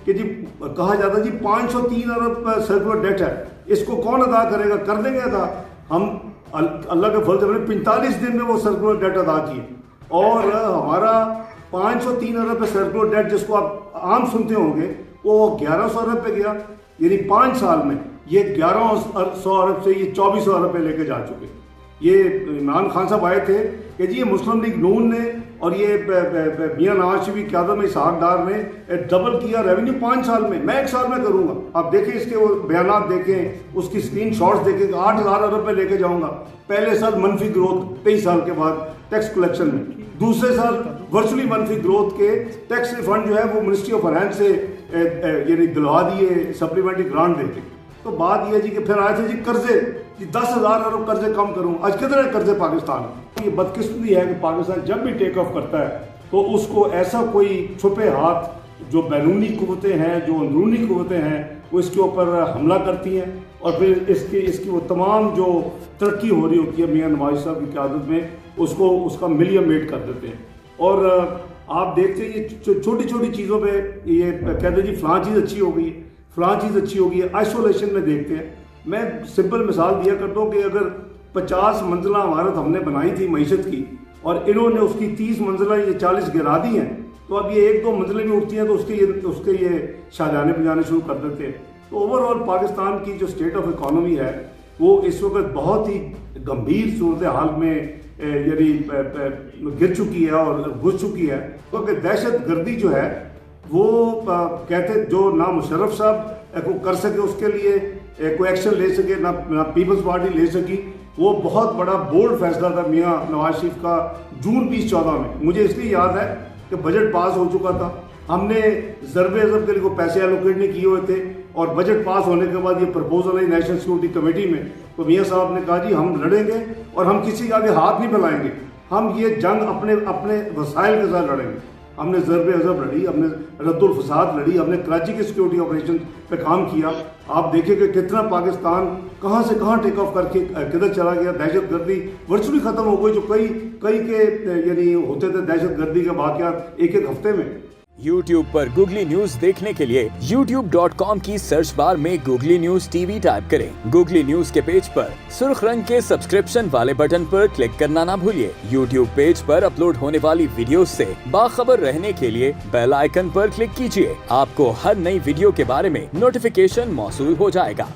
کہ جی کہا جاتا جی 503 ارب سرکولر ڈیٹ ہے، اس کو کون ادا کرے گا؟ کر دیں گے ادا ہم، اللہ کے فضل سے 45 دن میں وہ سرکولر ڈیٹ ادا کیے، اور ہمارا 503 ارب پہ سرکولر ڈیٹ جس کو آپ عام سنتے ہوں گے وہ 1100 ارب پہ گیا، یعنی 5 سال میں یہ 1100 ارب سے یہ 2400 ارب پہ لے کے جا چکے۔ یہ عمران خان صاحب آئے تھے کہ جی یہ مسلم لیگ نون نے اور یہ میاں نواز شریف کی قیادت میں اسحاق ڈار نے ڈبل کیا ریونیو 5 سال میں ایک سال میں کروں گا۔ آپ دیکھیں اس کے وہ بیانات دیکھیں، اس کی اسکرین شاٹس دیکھیں کہ 8000 ارب پہ لے کے جاؤں گا، پہلے سال منفی گروتھ 23 سال کے بعد ٹیکس کلیکشن میں، دوسرے سال ورچولی منفی گروتھ کے ٹیکس ریفنڈ جو ہے وہ منسٹری آف فائنانس سے یعنی دلوا دیے، سپلیمنٹری گرانٹ دے کے۔ تو بات یہ ہے جی کہ پھر آئے تھے جی قرضے، جی 10,000 ارب قرضے کم کروں، آج کتنے قرضے پاکستان میں؟ یہ بدقسمتی ہے کہ پاکستان جب بھی ٹیک آف کرتا ہے تو اس کو ایسا کوئی چھپے ہاتھ جو بیرونی قوتیں ہیں، جو اندرونی قوتیں ہیں، وہ اس کے اوپر حملہ کرتی ہیں، اور پھر اس کی وہ تمام جو ترقی ہو رہی ہوتی ہے میاں نواز صاحب کی قیادت میں اس کا ملیم میٹ کر دیتے ہیں۔ اور آپ دیکھتے ہیں یہ چھوٹی چھوٹی چیزوں پہ یہ کہتے ہیں جی فلاں چیز اچھی ہو گئی ہے، فلاں چیز اچھی ہوگی ہے، آئسولیشن میں دیکھتے ہیں۔ میں سمپل مثال دیا کرتا ہوں کہ اگر 50 منزلہ عمارت ہم نے بنائی تھی معیشت کی، اور انہوں نے اس کی 30 منزلہ یا 40 گرا دی ہیں، تو اب یہ 1-2 منزلیں بھی اٹھتی ہیں تو اس کے یہ شاہجانے بجانے شروع کر دیتے ہیں۔ تو اوور آل پاکستان کی جو اسٹیٹ آف اکانومی ہے وہ اس وقت بہت ہی گمبھیر صورتحال میں یعنی گر چکی ہے اور گھس چکی ہے، کیونکہ دہشت گردی جو ہے وہ کہتے جو نہ مشرف صاحب کو کر سکے، اس کے لیے کوئی ایکشن لے سکے، نہ پیپلز پارٹی لے سکی، وہ بہت بڑا بولڈ فیصلہ تھا میاں نواز شریف کا جون 2014 میں۔ مجھے اس لیے یاد ہے کہ بجٹ پاس ہو چکا تھا، ہم نے ضرب عضب کے لیے کوئی پیسے الوکیٹ نہیں کیے ہوئے تھے، اور بجٹ پاس ہونے کے بعد یہ پرپوزل ہے نیشنل سیکورٹی کمیٹی میں، تو میاں صاحب نے کہا جی ہم لڑیں گے اور ہم کسی کے آگے ہاتھ نہیں پھیلائیں گے، ہم یہ جنگ اپنے وسائل کے ساتھ لڑیں گے۔ ہم نے ضرب عضب لڑی، ہم نے رد الفساد لڑی، ہم نے کراچی کے سیکورٹی آپریشن پہ کام کیا۔ آپ دیکھیں کہ کتنا پاکستان کہاں سے کہاں ٹیک آف کر کے کدھر چلا گیا، دہشت گردی ورچولی ختم ہو گئی، جو کئی کے یعنی ہوتے تھے دہشت گردی کے واقعات ایک ہفتے میں۔ YouTube پر گوگلی نیوز دیکھنے کے لیے youtube.com کی سرچ بار میں googly news T V type کریں۔ گوگلی نیوز کے پیج پر سرخ رنگ کے سبسکرپشن والے بٹن پر کلک کرنا نہ بھولیے۔ YouTube پیج پر اپلوڈ ہونے والی ویڈیوز سے باخبر رہنے کے لیے بیل آئیکن پر کلک کیجیے۔ آپ کو ہر نئی ویڈیو کے بارے میں نوٹیفیکیشن موصول ہو جائے گا۔